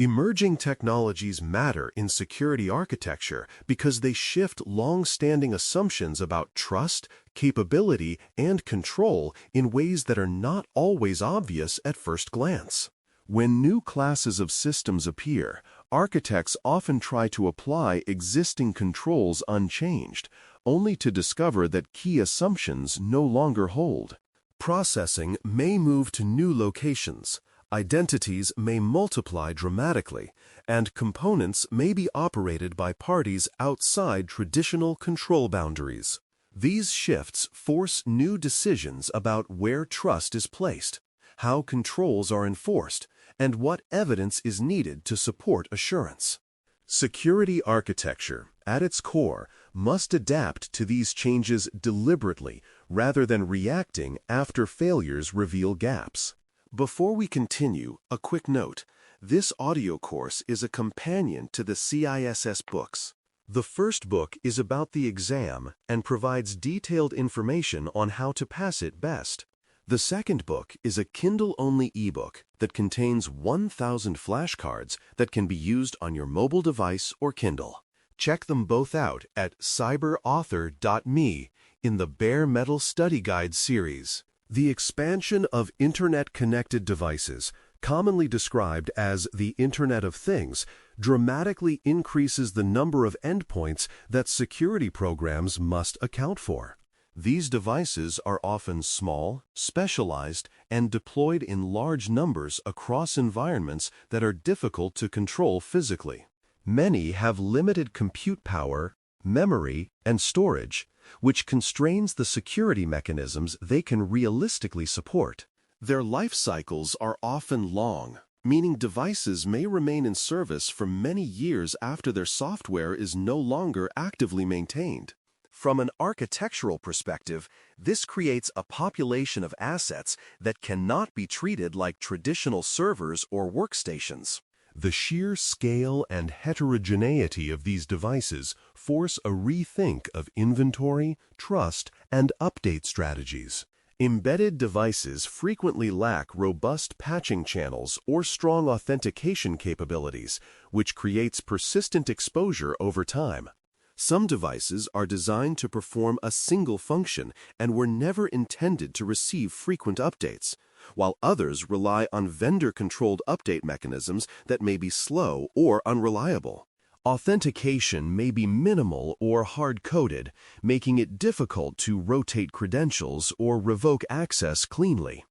Emerging technologies matter in security architecture because they shift long-standing assumptions about trust, capability, and control in ways that are not always obvious at first glance. When new classes of systems appear, architects often try to apply existing controls unchanged, only to discover that key assumptions no longer hold. Processing may move to new locations, identities may multiply dramatically, and components may be operated by parties outside traditional control boundaries. These shifts force new decisions about where trust is placed, how controls are enforced, and what evidence is needed to support assurance. Security architecture, at its core, must adapt to these changes deliberately rather than reacting after failures reveal gaps. Before we continue, a quick note. This audio course is a companion to the CISS books. The first book is about the exam and provides detailed information on how to pass it best. The second book is a Kindle-only ebook that contains 1,000 flashcards that can be used on your mobile device or Kindle. Check them both out at cyberauthor.me in the Bare Metal Study Guide series. The expansion of Internet-connected devices, commonly described as the Internet of Things, dramatically increases the number of endpoints that security programs must account for. These devices are often small, specialized, and deployed in large numbers across environments that are difficult to control physically. Many have limited compute power, memory, and storage, which constrains the security mechanisms they can realistically support. Their life cycles are often long, meaning devices may remain in service for many years after their software is no longer actively maintained. From an architectural perspective, this creates a population of assets that cannot be treated like traditional servers or workstations. The sheer scale and heterogeneity of these devices force a rethink of inventory, trust, and update strategies. Embedded devices frequently lack robust patching channels or strong authentication capabilities, which creates persistent exposure over time. Some devices are designed to perform a single function and were never intended to receive frequent updates, while others rely on vendor-controlled update mechanisms that may be slow or unreliable. Authentication may be minimal or hard-coded, making it difficult to rotate credentials or revoke access cleanly.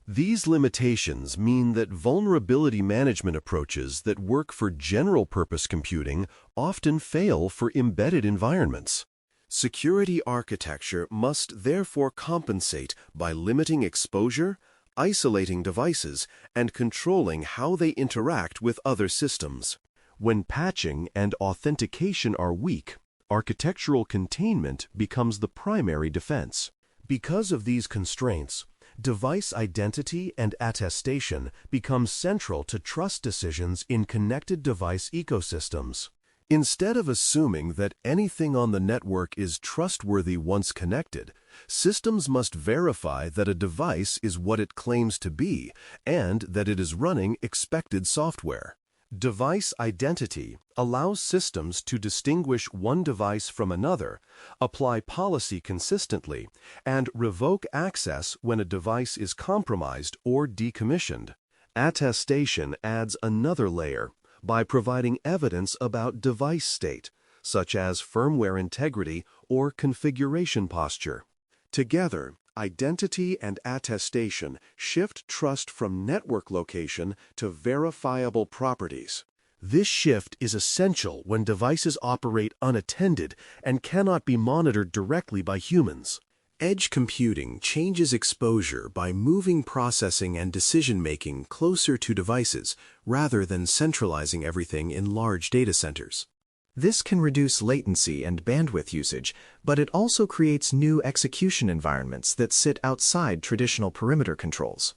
These limitations mean that vulnerability management approaches that work for general-purpose computing often fail for embedded environments. Security architecture must therefore compensate by limiting exposure, isolating devices, and controlling how they interact with other systems. When patching and authentication are weak, architectural containment becomes the primary defense. Because of these constraints, device identity and attestation become central to trust decisions in connected device ecosystems. Instead of assuming that anything on the network is trustworthy once connected, systems must verify that a device is what it claims to be and that it is running expected software. Device identity allows systems to distinguish one device from another, apply policy consistently, and revoke access when a device is compromised or decommissioned. Attestation adds another layer by providing evidence about device state, such as firmware integrity or configuration posture. Together, identity and attestation shift trust from network location to verifiable properties. This shift is essential when devices operate unattended and cannot be monitored directly by humans. Edge computing changes exposure by moving processing and decision-making closer to devices rather than centralizing everything in large data centers. This can reduce latency and bandwidth usage, but it also creates new execution environments that sit outside traditional perimeter controls.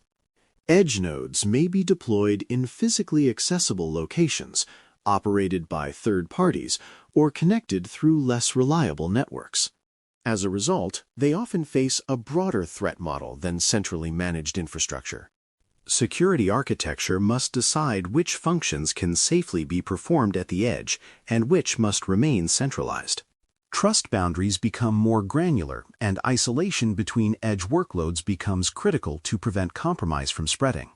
Edge nodes may be deployed in physically accessible locations, operated by third parties, or connected through less reliable networks. As a result, they often face a broader threat model than centrally managed infrastructure. Security architecture must decide which functions can safely be performed at the edge and which must remain centralized. Trust boundaries become more granular, and isolation between edge workloads becomes critical to prevent compromise from spreading.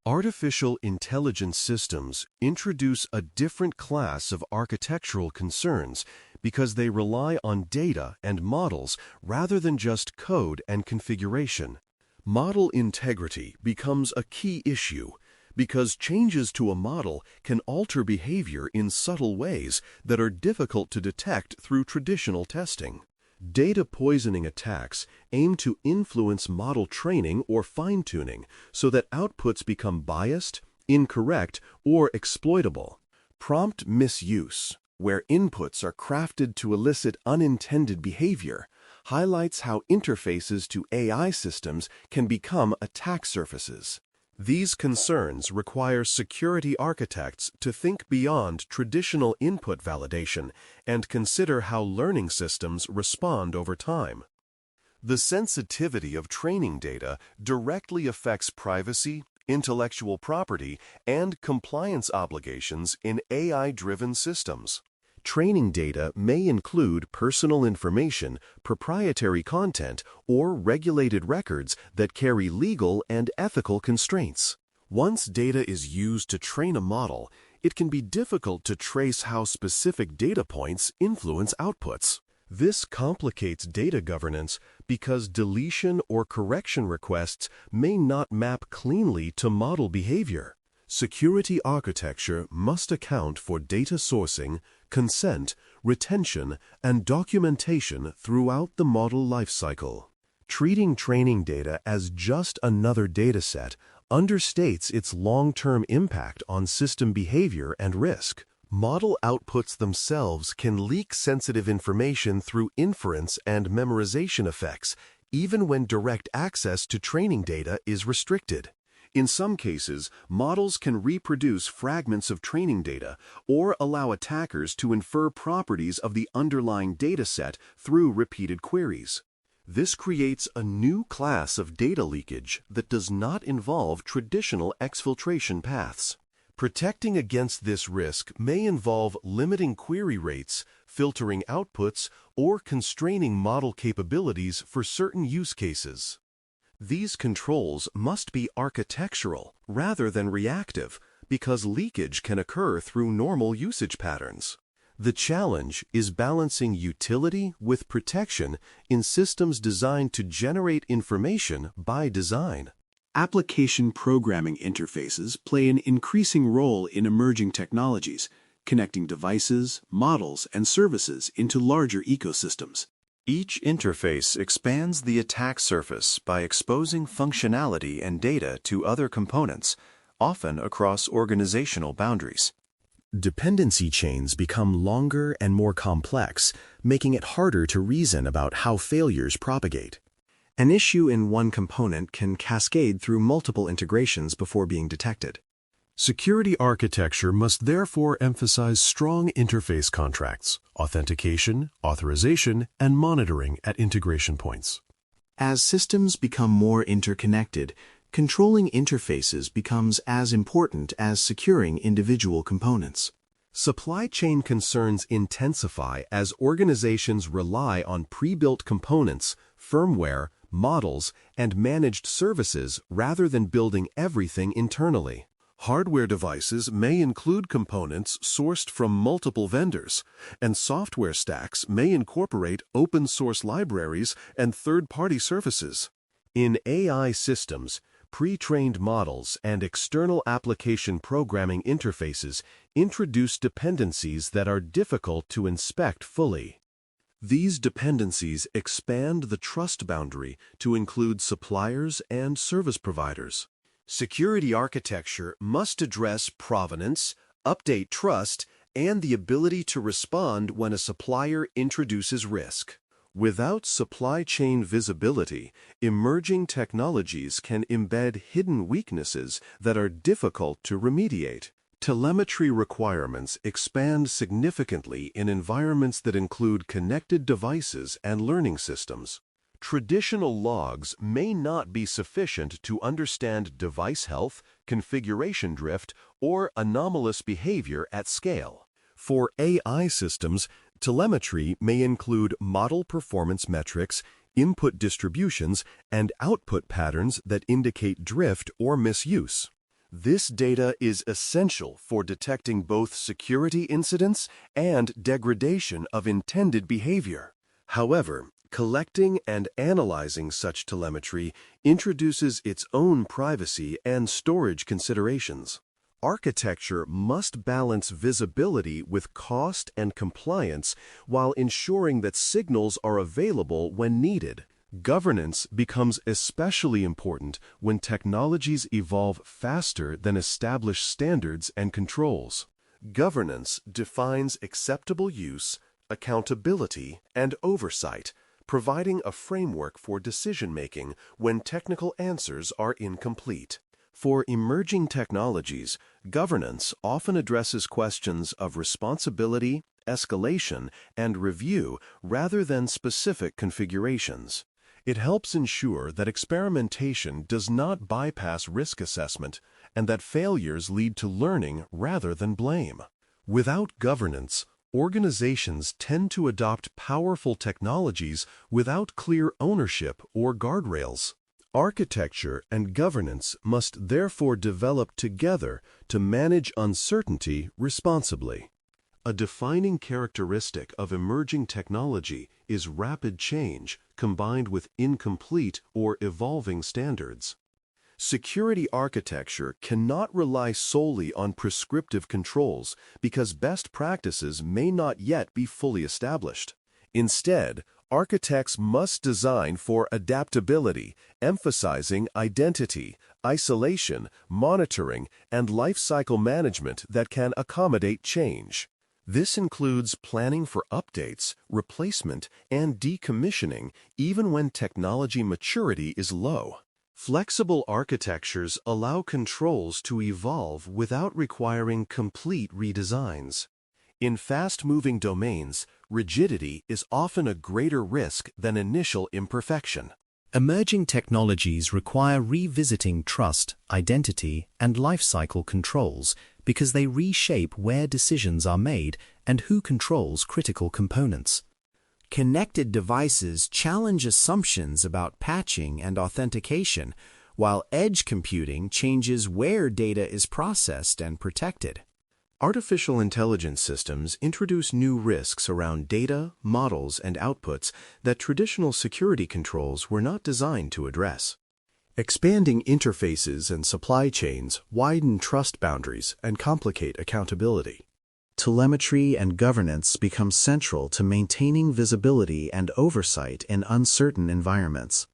Artificial intelligence systems introduce a different class of architectural concerns because they rely on data and models rather than just code and configuration. Model integrity becomes a key issue because changes to a model can alter behavior in subtle ways that are difficult to detect through traditional testing. Data poisoning attacks aim to influence model training or fine-tuning so that outputs become biased, incorrect, or exploitable. Prompt misuse, where inputs are crafted to elicit unintended behavior, highlights how interfaces to AI systems can become attack surfaces. These concerns require security architects to think beyond traditional input validation and consider how learning systems respond over time. The sensitivity of training data directly affects privacy, intellectual property, and compliance obligations in AI-driven systems. Training data may include personal information, proprietary content, or regulated records that carry legal and ethical constraints. Once data is used to train a model, it can be difficult to trace how specific data points influence outputs. This complicates data governance because deletion or correction requests may not map cleanly to model behavior. Security architecture must account for data sourcing, consent, retention, and documentation throughout the model lifecycle. Treating training data as just another dataset understates its long-term impact on system behavior and risk. Model outputs themselves can leak sensitive information through inference and memorization effects, even when direct access to training data is restricted. In some cases, models can reproduce fragments of training data or allow attackers to infer properties of the underlying dataset through repeated queries. This creates a new class of data leakage that does not involve traditional exfiltration paths. Protecting against this risk may involve limiting query rates, filtering outputs, or constraining model capabilities for certain use cases. These controls must be architectural rather than reactive because leakage can occur through normal usage patterns. The challenge is balancing utility with protection in systems designed to generate information by design. Application programming interfaces play an increasing role in emerging technologies, connecting devices, models, and services into larger ecosystems. Each interface expands the attack surface by exposing functionality and data to other components, often across organizational boundaries. Dependency chains become longer and more complex, making it harder to reason about how failures propagate. An issue in one component can cascade through multiple integrations before being detected. Security architecture must therefore emphasize strong interface contracts, authentication, authorization, and monitoring at integration points. As systems become more interconnected, controlling interfaces becomes as important as securing individual components. Supply chain concerns intensify as organizations rely on pre-built components, firmware, models, and managed services rather than building everything internally. Hardware devices may include components sourced from multiple vendors, and software stacks may incorporate open-source libraries and third-party services. In AI systems, pre-trained models and external application programming interfaces introduce dependencies that are difficult to inspect fully. These dependencies expand the trust boundary to include suppliers and service providers. Security architecture must address provenance, update trust, and the ability to respond when a supplier introduces risk. Without supply chain visibility, emerging technologies can embed hidden weaknesses that are difficult to remediate. Telemetry requirements expand significantly in environments that include connected devices and learning systems. Traditional logs may not be sufficient to understand device health, configuration drift, or anomalous behavior at scale. For AI systems, telemetry may include model performance metrics, input distributions, and output patterns that indicate drift or misuse. This data is essential for detecting both security incidents and degradation of intended behavior. However, collecting and analyzing such telemetry introduces its own privacy and storage considerations. Architecture must balance visibility with cost and compliance while ensuring that signals are available when needed. Governance becomes especially important when technologies evolve faster than established standards and controls. Governance defines acceptable use, accountability, and oversight, providing a framework for decision-making when technical answers are incomplete. For emerging technologies, governance often addresses questions of responsibility, escalation, and review rather than specific configurations. It helps ensure that experimentation does not bypass risk assessment and that failures lead to learning rather than blame. Without governance, organizations tend to adopt powerful technologies without clear ownership or guardrails. Architecture and governance must therefore develop together to manage uncertainty responsibly. A defining characteristic of emerging technology is rapid change combined with incomplete or evolving standards. Security architecture cannot rely solely on prescriptive controls because best practices may not yet be fully established. Instead, architects must design for adaptability, emphasizing identity, isolation, monitoring, and lifecycle management that can accommodate change. This includes planning for updates, replacement, and decommissioning even when technology maturity is low. Flexible architectures allow controls to evolve without requiring complete redesigns. In fast-moving domains, rigidity is often a greater risk than initial imperfection. Emerging technologies require revisiting trust, identity, and lifecycle controls because they reshape where decisions are made and who controls critical components. Connected devices challenge assumptions about patching and authentication, while edge computing changes where data is processed and protected. Artificial intelligence systems introduce new risks around data, models, and outputs that traditional security controls were not designed to address. Expanding interfaces and supply chains widen trust boundaries and complicate accountability. Telemetry and governance become central to maintaining visibility and oversight in uncertain environments.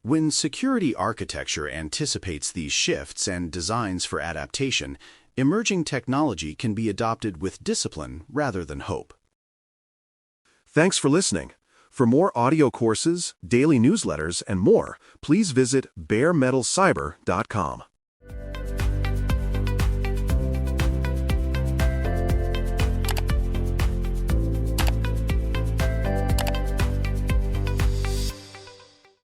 When security architecture anticipates these shifts and designs for adaptation, emerging technology can be adopted with discipline rather than hope. Thanks for listening. For more audio courses, daily newsletters, and more, please visit baremetalcyber.com.